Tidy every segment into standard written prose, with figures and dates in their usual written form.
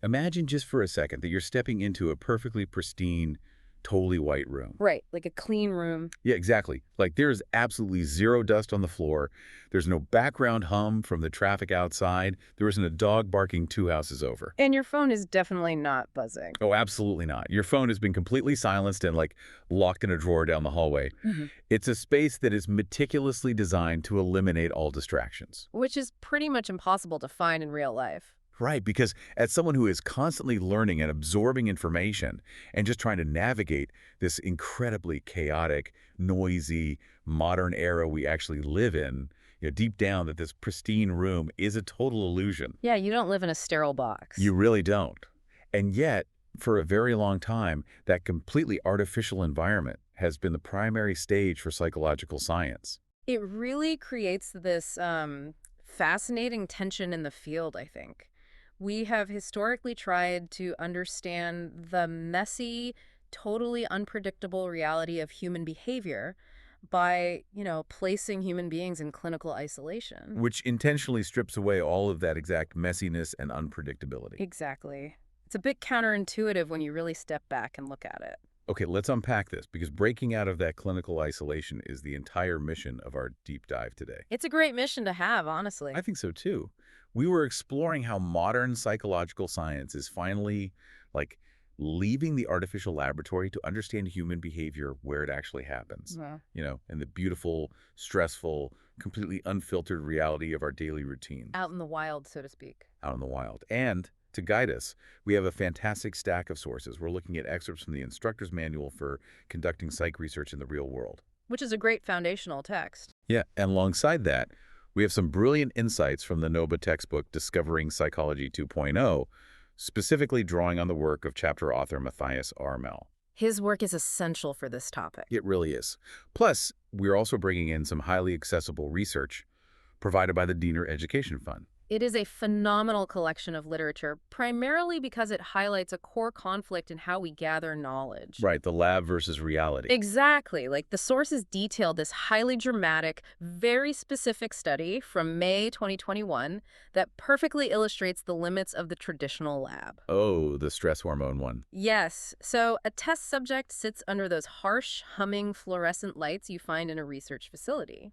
Imagine just for a second that you're stepping into a perfectly pristine, totally white room. Right, like a clean room. Yeah, exactly. Like there's absolutely zero dust on the floor. There's no background hum from the traffic outside. There isn't a dog barking 2 houses over. And your phone is definitely not buzzing. Oh, absolutely not. Your phone has been completely silenced and like locked in a drawer down the hallway. Mhm. It's a space that is meticulously designed to eliminate all distractions. Which is pretty much impossible to find in real life. Right, because as someone who is constantly learning and absorbing information and just trying to navigate this incredibly chaotic, noisy, modern era we actually live in, deep down that this pristine room is a total illusion. Yeah, you don't live in a sterile box. You really don't. And yet, for a very long time, that completely artificial environment has been the primary stage for psychological science. It really creates this fascinating tension in the field, I think. We have historically tried to understand the messy, totally unpredictable reality of human behavior by, placing human beings in clinical isolation. Which intentionally strips away all of that exact messiness and unpredictability. Exactly. It's a bit counterintuitive when you really step back and look at it. Okay, let's unpack this, because breaking out of that clinical isolation is the entire mission of our deep dive today. It's a great mission to have, honestly. I think so too. We were exploring how modern psychological science is finally, like, leaving the artificial laboratory to understand human behavior where it actually happens. Yeah. In the beautiful, stressful, completely unfiltered reality of our daily routines. Out in the wild, so to speak. Out in the wild. And to guide us, we have a fantastic stack of sources. We're looking at excerpts from the instructor's manual for conducting psych research in the real world. Which is a great foundational text. Yeah, and alongside that, we have some brilliant insights from the NOBA textbook Discovering Psychology 2.0, specifically drawing on the work of chapter author Matthias R. Mehl. His work is essential for this topic. It really is. Plus, we're also bringing in some highly accessible research provided by the Diener Education Fund. It is a phenomenal collection of literature, primarily because it highlights a core conflict in how we gather knowledge. Right, the lab versus reality. Exactly. Like the sources detail this highly dramatic, very specific study from May 2021 that perfectly illustrates the limits of the traditional lab. Oh, the stress hormone one. Yes. So a test subject sits under those harsh, humming fluorescent lights you find in a research facility.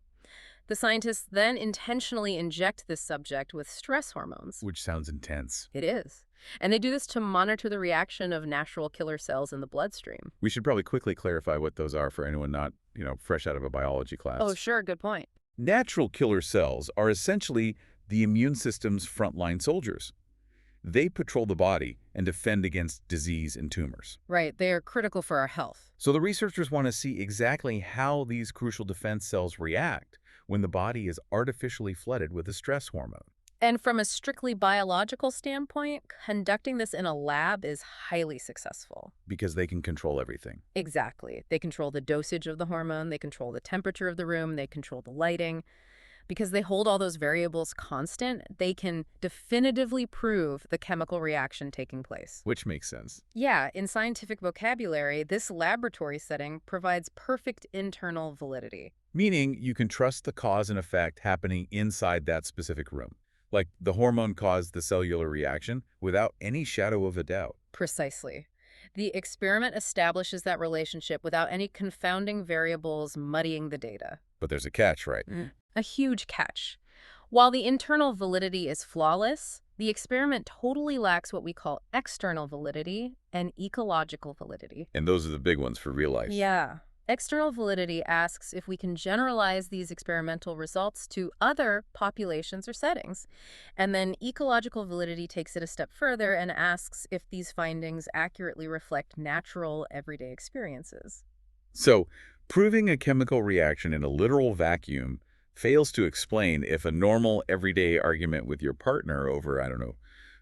The scientists then intentionally inject this subject with stress hormones. Which sounds intense. It is. And they do this to monitor the reaction of natural killer cells in the bloodstream. We should probably quickly clarify what those are for anyone not, fresh out of a biology class. Oh, sure. Good point. Natural killer cells are essentially the immune system's frontline soldiers. They patrol the body and defend against disease and tumors. Right. They are critical for our health. So the researchers want to see exactly how these crucial defense cells react when the body is artificially flooded with a stress hormone. And from a strictly biological standpoint, conducting this in a lab is highly successful. Because they can control everything. Exactly. They control the dosage of the hormone, they control the temperature of the room, they control the lighting. Because they hold all those variables constant, they can definitively prove the chemical reaction taking place. Which makes sense. Yeah, in scientific vocabulary, this laboratory setting provides perfect internal validity. Meaning you can trust the cause and effect happening inside that specific room. Like the hormone caused the cellular reaction without any shadow of a doubt. Precisely. The experiment establishes that relationship without any confounding variables muddying the data. But there's a catch, right? A huge catch. While the internal validity is flawless, the experiment totally lacks what we call external validity and ecological validity. And those are the big ones for real life. Yeah. External validity asks if we can generalize these experimental results to other populations or settings. And then ecological validity takes it a step further and asks if these findings accurately reflect natural, everyday experiences. So, proving a chemical reaction in a literal vacuum fails to explain if a normal, everyday argument with your partner over, I don't know,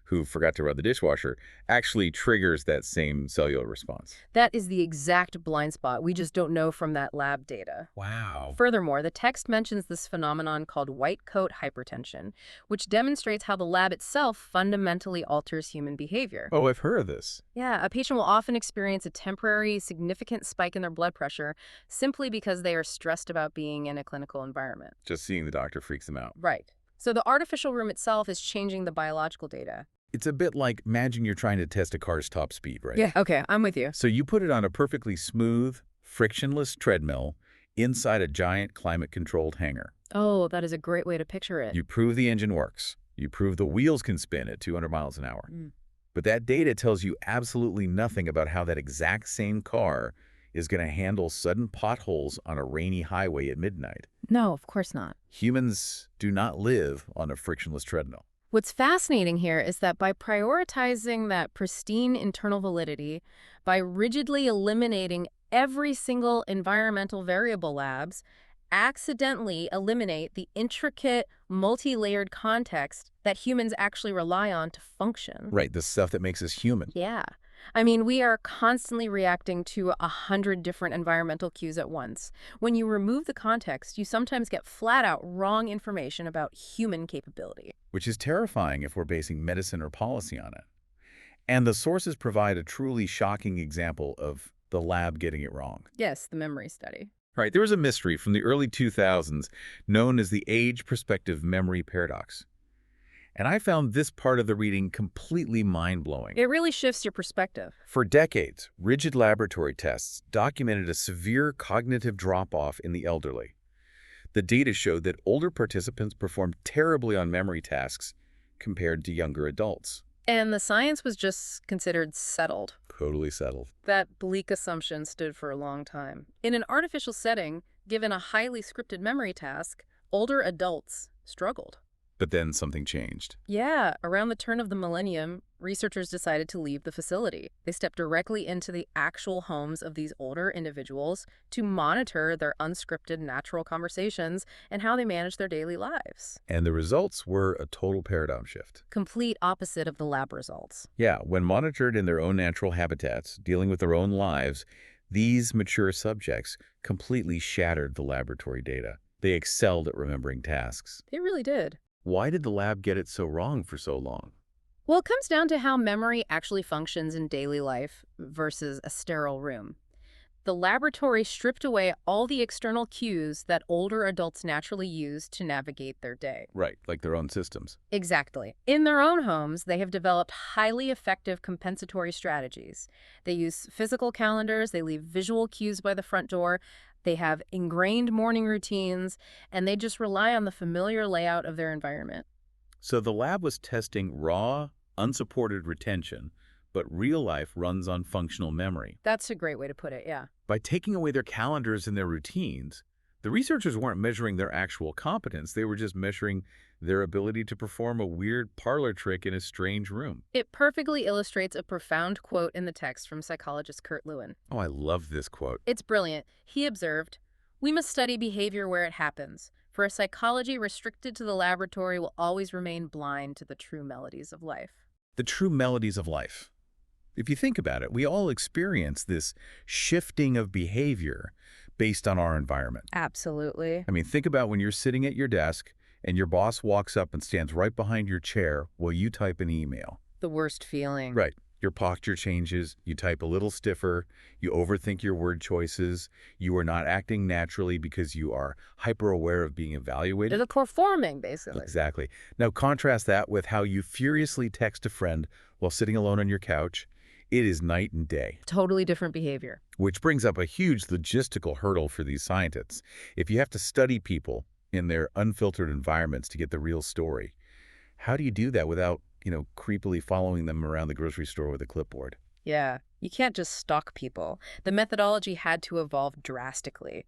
who forgot to run the dishwasher, actually triggers that same cellular response. That is the exact blind spot. We just don't know from that lab data. Wow. Furthermore, the text mentions this phenomenon called white coat hypertension, which demonstrates how the lab itself fundamentally alters human behavior. Oh, I've heard of this. Yeah, a patient will often experience a temporary, significant spike in their blood pressure simply because they are stressed about being in a clinical environment. Just seeing the doctor freaks them out. Right. So the artificial room itself is changing the biological data. It's a bit like, imagine you're trying to test a car's top speed, right? Yeah, okay, I'm with you. So you put it on a perfectly smooth, frictionless treadmill inside a giant climate-controlled hangar. Oh, that is a great way to picture it. You prove the engine works. You prove the wheels can spin at 200 miles an hour. Mm. But that data tells you absolutely nothing about how that exact same car is going to handle sudden potholes on a rainy highway at midnight. No, of course not. Humans do not live on a frictionless treadmill. What's fascinating here is that by prioritizing that pristine internal validity, by rigidly eliminating every single environmental variable labs, accidentally eliminate the intricate, multi-layered context that humans actually rely on to function. Right, the stuff that makes us human. Yeah. I mean, we are constantly reacting to 100 different environmental cues at once. When you remove the context, you sometimes get flat-out wrong information about human capability. Which is terrifying if we're basing medicine or policy on it. And the sources provide a truly shocking example of the lab getting it wrong. Yes, the memory study. Right, there was a mystery from the early 2000s known as the age-perspective memory paradox. And I found this part of the reading completely mind-blowing. It really shifts your perspective. For decades, rigid laboratory tests documented a severe cognitive drop-off in the elderly. The data showed that older participants performed terribly on memory tasks compared to younger adults. And the science was just considered settled. Totally settled. That bleak assumption stood for a long time. In an artificial setting, given a highly scripted memory task, older adults struggled. But then something changed. Yeah, around the turn of the millennium, researchers decided to leave the facility. They stepped directly into the actual homes of these older individuals to monitor their unscripted natural conversations and how they manage their daily lives. And the results were a total paradigm shift. Complete opposite of the lab results. Yeah, when monitored in their own natural habitats, dealing with their own lives, these mature subjects completely shattered the laboratory data. They excelled at remembering tasks. They really did. Why did the lab get it so wrong for so long? Well, it comes down to how memory actually functions in daily life versus a sterile room. The laboratory stripped away all the external cues that older adults naturally use to navigate their day. Right, like their own systems. Exactly. In their own homes, they have developed highly effective compensatory strategies. They use physical calendars, they leave visual cues by the front door, they have ingrained morning routines, and they just rely on the familiar layout of their environment. So the lab was testing raw, unsupported retention, but real life runs on functional memory. That's a great way to put it, yeah. By taking away their calendars and their routines, the researchers weren't measuring their actual competence, they were just measuring their ability to perform a weird parlor trick in a strange room. It perfectly illustrates a profound quote in the text from psychologist Kurt Lewin. Oh, I love this quote. It's brilliant. He observed, "We must study behavior where it happens, for a psychology restricted to the laboratory will always remain blind to the true melodies of life." The true melodies of life. If you think about it, we all experience this shifting of behavior based on our environment. Absolutely. I mean, think about when you're sitting at your desk and your boss walks up and stands right behind your chair while you type an email. The worst feeling. Right. Your posture changes, you type a little stiffer, you overthink your word choices, you are not acting naturally because you are hyper-aware of being evaluated. It's performing, basically. Exactly. Now contrast that with how you furiously text a friend while sitting alone on your couch. It is night and day. Totally different behavior. Which brings up a huge logistical hurdle for these scientists. If you have to study people in their unfiltered environments to get the real story, how do you do that without, creepily following them around the grocery store with a clipboard? Yeah, you can't just stalk people. The methodology had to evolve drastically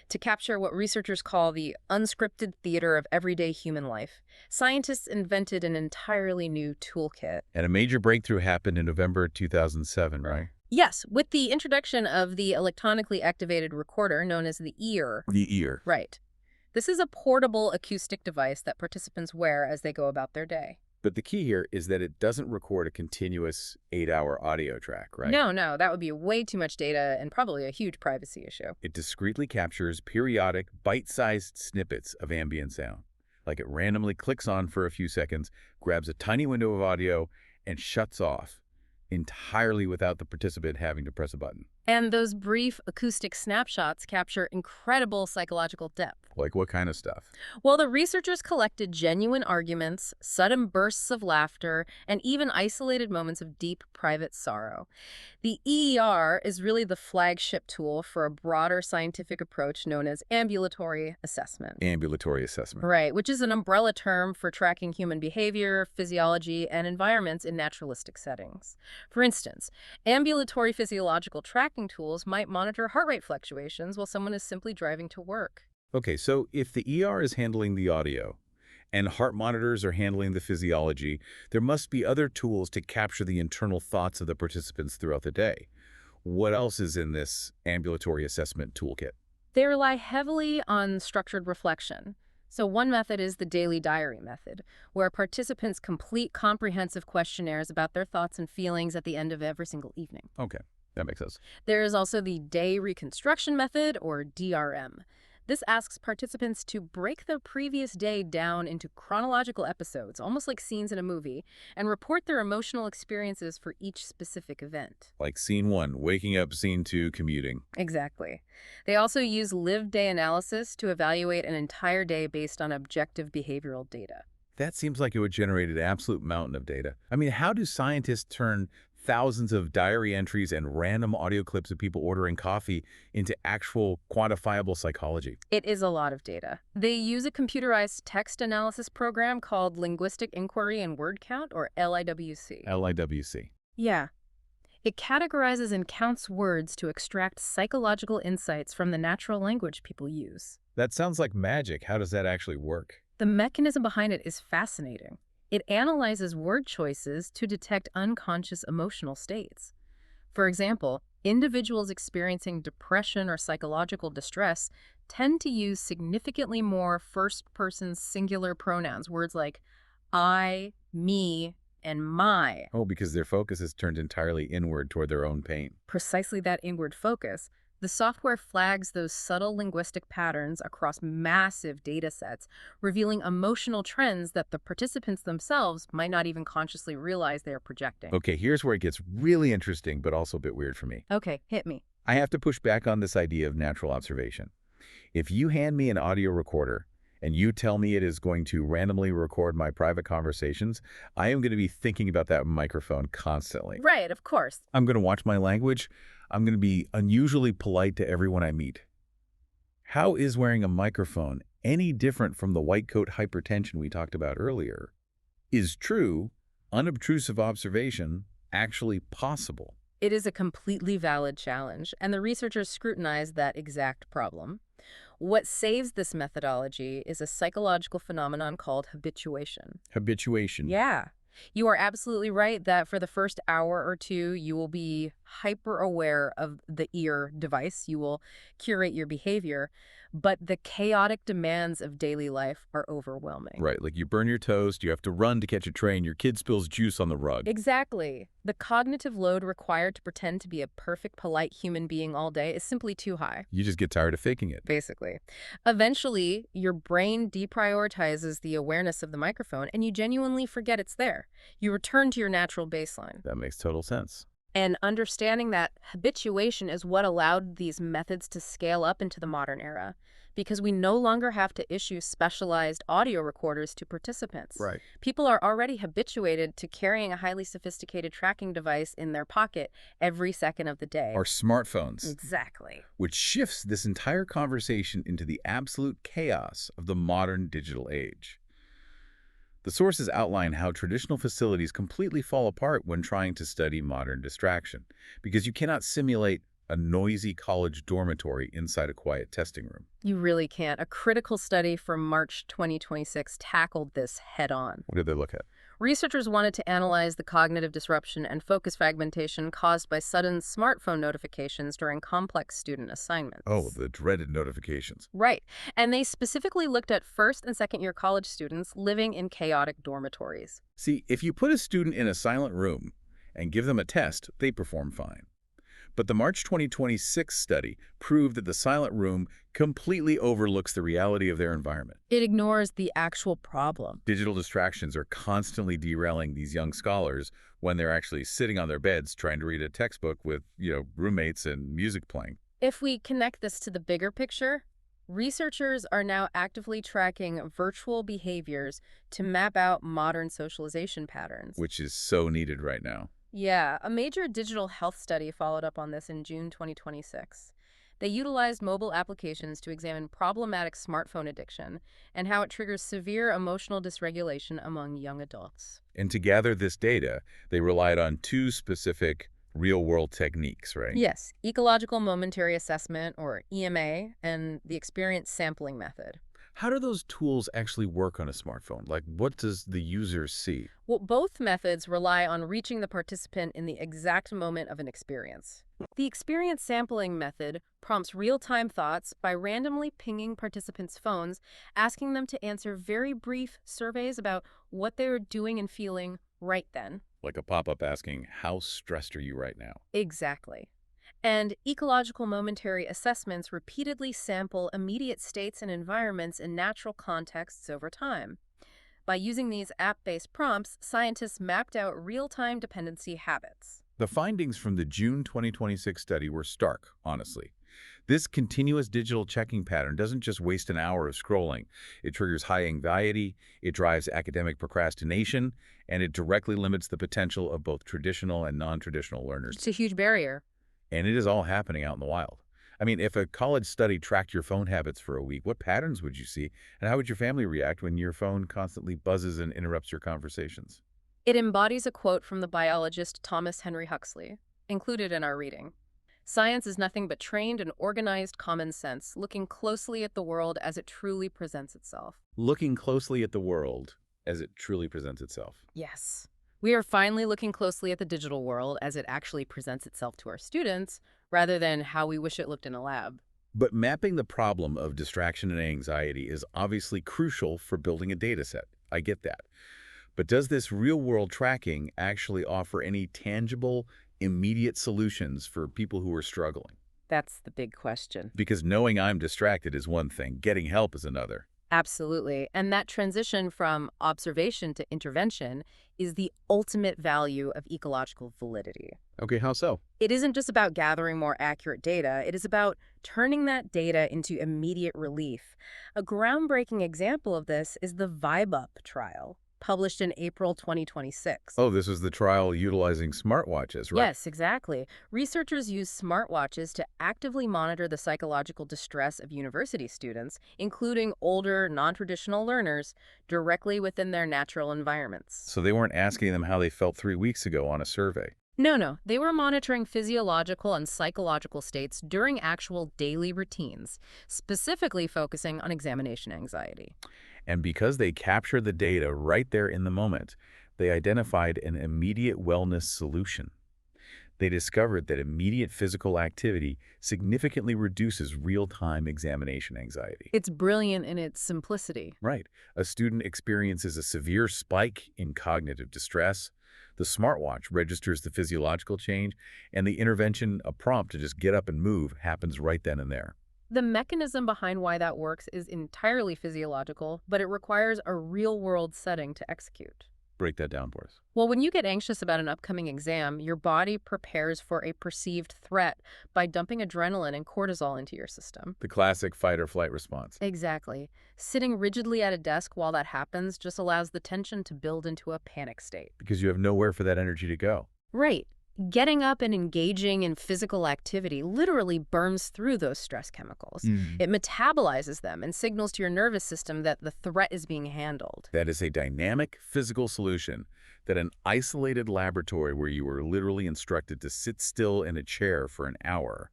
to capture what researchers call the unscripted theater of everyday human life. Scientists invented an entirely new toolkit. And a major breakthrough happened in November 2007, right? Yes, with the introduction of the electronically activated recorder known as the ear. The ear. Right. This is a portable acoustic device that participants wear as they go about their day. But the key here is that it doesn't record a continuous 8-hour audio track, right? No, that would be way too much data and probably a huge privacy issue. It discreetly captures periodic, bite-sized snippets of ambient sound. Like it randomly clicks on for a few seconds, grabs a tiny window of audio, and shuts off, entirely without the participant having to press a button. And those brief acoustic snapshots capture incredible psychological depth. Like what kind of stuff? Well, the researchers collected genuine arguments, sudden bursts of laughter, and even isolated moments of deep private sorrow. The EER is really the flagship tool for a broader scientific approach known as ambulatory assessment. Ambulatory assessment. Right, which is an umbrella term for tracking human behavior, physiology, and environments in naturalistic settings. For instance, ambulatory physiological tracking tools might monitor heart rate fluctuations while someone is simply driving to work. Okay, so if the ER is handling the audio and heart monitors are handling the physiology, there must be other tools to capture the internal thoughts of the participants throughout the day. What else is in this ambulatory assessment toolkit? They rely heavily on structured reflection. So one method is the daily diary method, where participants complete comprehensive questionnaires about their thoughts and feelings at the end of every single evening. Okay, that makes sense. There is also the day reconstruction method, or DRM. This asks participants to break their previous day down into chronological episodes, almost like scenes in a movie, and report their emotional experiences for each specific event. Like scene 1, waking up, scene 2, commuting. Exactly. They also use lived day analysis to evaluate an entire day based on objective behavioral data. That seems like it would generate an absolute mountain of data. I mean, how do scientists turn thousands of diary entries and random audio clips of people ordering coffee into actual quantifiable psychology? It is a lot of data. They use a computerized text analysis program called Linguistic Inquiry and Word Count, or LIWC. LIWC. Yeah. It categorizes and counts words to extract psychological insights from the natural language people use. That sounds like magic. How does that actually work? The mechanism behind it is fascinating. It analyzes word choices to detect unconscious emotional states. For example, individuals experiencing depression or psychological distress tend to use significantly more first-person singular pronouns, words like I, me, and my. Oh, because their focus is turned entirely inward toward their own pain. Precisely that inward focus. The software flags those subtle linguistic patterns across massive data sets, revealing emotional trends that the participants themselves might not even consciously realize they are projecting. Okay, here's where it gets really interesting, but also a bit weird for me. Okay, hit me. I have to push back on this idea of natural observation. If you hand me an audio recorder and you tell me it is going to randomly record my private conversations, I am going to be thinking about that microphone constantly. Right, of course. I'm going to watch my language. I'm going to be unusually polite to everyone I meet. How is wearing a microphone any different from the white coat hypertension we talked about earlier? Is true, unobtrusive observation actually possible? It is a completely valid challenge, and the researchers scrutinized that exact problem. What saves this methodology is a psychological phenomenon called habituation. Habituation. Yeah. You are absolutely right that for the first hour or two, you will be hyper aware of the ear device. You will curate your behavior, but the chaotic demands of daily life are overwhelming. Right, like you burn your toast, you have to run to catch a train, your kid spills juice on the rug. Exactly. The cognitive load required to pretend to be a perfect, polite human being all day is simply too high. You just get tired of faking it. Basically. Eventually, your brain deprioritizes the awareness of the microphone and you genuinely forget it's there. You return to your natural baseline. That makes total sense. And understanding that habituation is what allowed these methods to scale up into the modern era, because we no longer have to issue specialized audio recorders to participants. Right. People are already habituated to carrying a highly sophisticated tracking device in their pocket every second of the day. Our smartphones. Exactly. Which shifts this entire conversation into the absolute chaos of the modern digital age. The sources outline how traditional facilities completely fall apart when trying to study modern distraction, because you cannot simulate a noisy college dormitory inside a quiet testing room. You really can't. A critical study from March 2026 tackled this head-on. What did they look at? Researchers wanted to analyze the cognitive disruption and focus fragmentation caused by sudden smartphone notifications during complex student assignments. Oh, the dreaded notifications. Right. And they specifically looked at first and second-year college students living in chaotic dormitories. See, if you put a student in a silent room and give them a test, they perform fine. But the March 2026 study proved that the silent room completely overlooks the reality of their environment. It ignores the actual problem. Digital distractions are constantly derailing these young scholars when they're actually sitting on their beds trying to read a textbook with, roommates and music playing. If we connect this to the bigger picture, Researchers are now actively tracking virtual behaviors to map out modern socialization patterns. Which is so needed right now. Yeah, a major digital health study followed up on this in June 2026. They utilized mobile applications to examine problematic smartphone addiction and how it triggers severe emotional dysregulation among young adults. And to gather this data, they relied on two specific real-world techniques, right? Yes, ecological momentary assessment, or EMA, and the experience sampling method. How do those tools actually work on a smartphone? Like, what does the user see? Well, both methods rely on reaching the participant in the exact moment of an experience. The experience sampling method prompts real-time thoughts by randomly pinging participants' phones, asking them to answer very brief surveys about what they were doing and feeling right then. Like a pop-up asking, how stressed are you right now? Exactly. And ecological momentary assessments repeatedly sample immediate states and environments in natural contexts over time. By using these app-based prompts, scientists mapped out real-time dependency habits. The findings from the June 2026 study were stark, honestly. This continuous digital checking pattern doesn't just waste an hour of scrolling. It triggers high anxiety, it drives academic procrastination, and it directly limits the potential of both traditional and non-traditional learners. It's a huge barrier. And it is all happening out in the wild. I mean, if a college study tracked your phone habits for a week, what patterns would you see? And how would your family react when your phone constantly buzzes and interrupts your conversations? It embodies a quote from the biologist Thomas Henry Huxley, included in our reading. Science is nothing but trained and organized common sense, looking closely at the world as it truly presents itself. Looking closely at the world as it truly presents itself. Yes. We are finally looking closely at the digital world as it actually presents itself to our students, rather than how we wish it looked in a lab. But mapping the problem of distraction and anxiety is obviously crucial for building a data set. I get that. But does this real-world tracking actually offer any tangible, immediate solutions for people who are struggling? That's the big question. Because knowing I'm distracted is one thing, getting help is another. Absolutely. And that transition from observation to intervention is the ultimate value of ecological validity. Okay, how so? It isn't just about gathering more accurate data, it is about turning that data into immediate relief. A groundbreaking example of this is the Vibe Up trial, published in April 2026. Oh, this was the trial utilizing smartwatches, right? Yes, exactly. Researchers use smartwatches to actively monitor the psychological distress of university students, including older, non-traditional learners, directly within their natural environments. So they weren't asking them how they felt 3 weeks ago on a survey. No. They were monitoring physiological and psychological states during actual daily routines, specifically focusing on examination anxiety. And because they captured the data right there in the moment, they identified an immediate wellness solution. They discovered that immediate physical activity significantly reduces real-time examination anxiety. It's brilliant in its simplicity. Right. A student experiences a severe spike in cognitive distress. The smartwatch registers the physiological change, and the intervention, a prompt to just get up and move, happens right then and there. The mechanism behind why that works is entirely physiological, but it requires a real-world setting to execute. Break that down for us. Well, when you get anxious about an upcoming exam, your body prepares for a perceived threat by dumping adrenaline and cortisol into your system. The classic fight or flight response. Exactly. Sitting rigidly at a desk while that happens just allows the tension to build into a panic state. Because you have nowhere for that energy to go. Right. Getting up and engaging in physical activity literally burns through those stress chemicals. It metabolizes them and signals to your nervous system that the threat is being handled. That is a dynamic physical solution that an isolated laboratory where you were literally instructed to sit still in a chair for an hour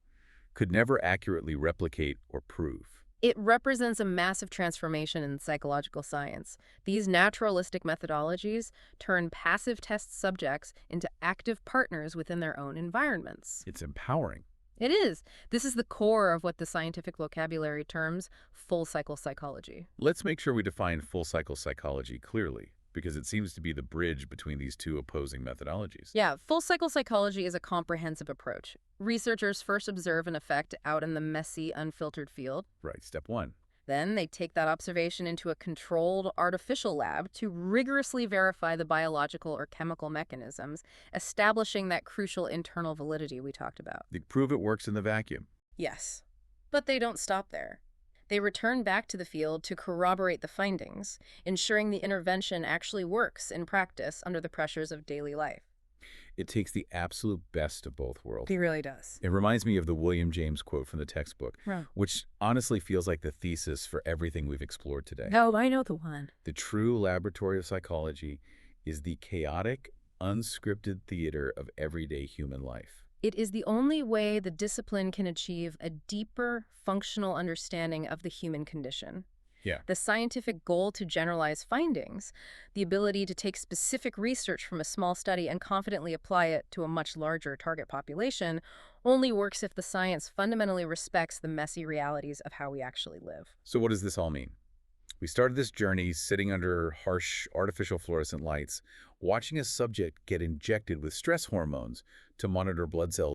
could never accurately replicate or prove. It represents a massive transformation in psychological science. These naturalistic methodologies turn passive test subjects into active partners within their own environments. It's empowering. It is. This is the core of what the scientific vocabulary terms full cycle psychology. Let's make sure we define full cycle psychology clearly, because it seems to be the bridge between these two opposing methodologies. Yeah, full cycle psychology is a comprehensive approach. Researchers first observe an effect out in the messy, unfiltered field. Right, step one. Then they take that observation into a controlled artificial lab to rigorously verify the biological or chemical mechanisms, establishing that crucial internal validity we talked about. They prove it works in the vacuum. Yes, but they don't stop there. They return back to the field to corroborate the findings, ensuring the intervention actually works in practice under the pressures of daily life. It takes the absolute best of both worlds. He really does. It reminds me of the William James quote from the textbook, Right. which honestly feels like the thesis for everything we've explored today. Oh, I know the one. The true laboratory of psychology is the chaotic, unscripted theater of everyday human life. It is the only way the discipline can achieve a deeper, functional understanding of the human condition. Yeah. The scientific goal to generalize findings, the ability to take specific research from a small study and confidently apply it to a much larger target population, only works if the science fundamentally respects the messy realities of how we actually live. So what does this all mean? We started this journey sitting under harsh artificial fluorescent lights, watching a subject get injected with stress hormones to monitor blood cell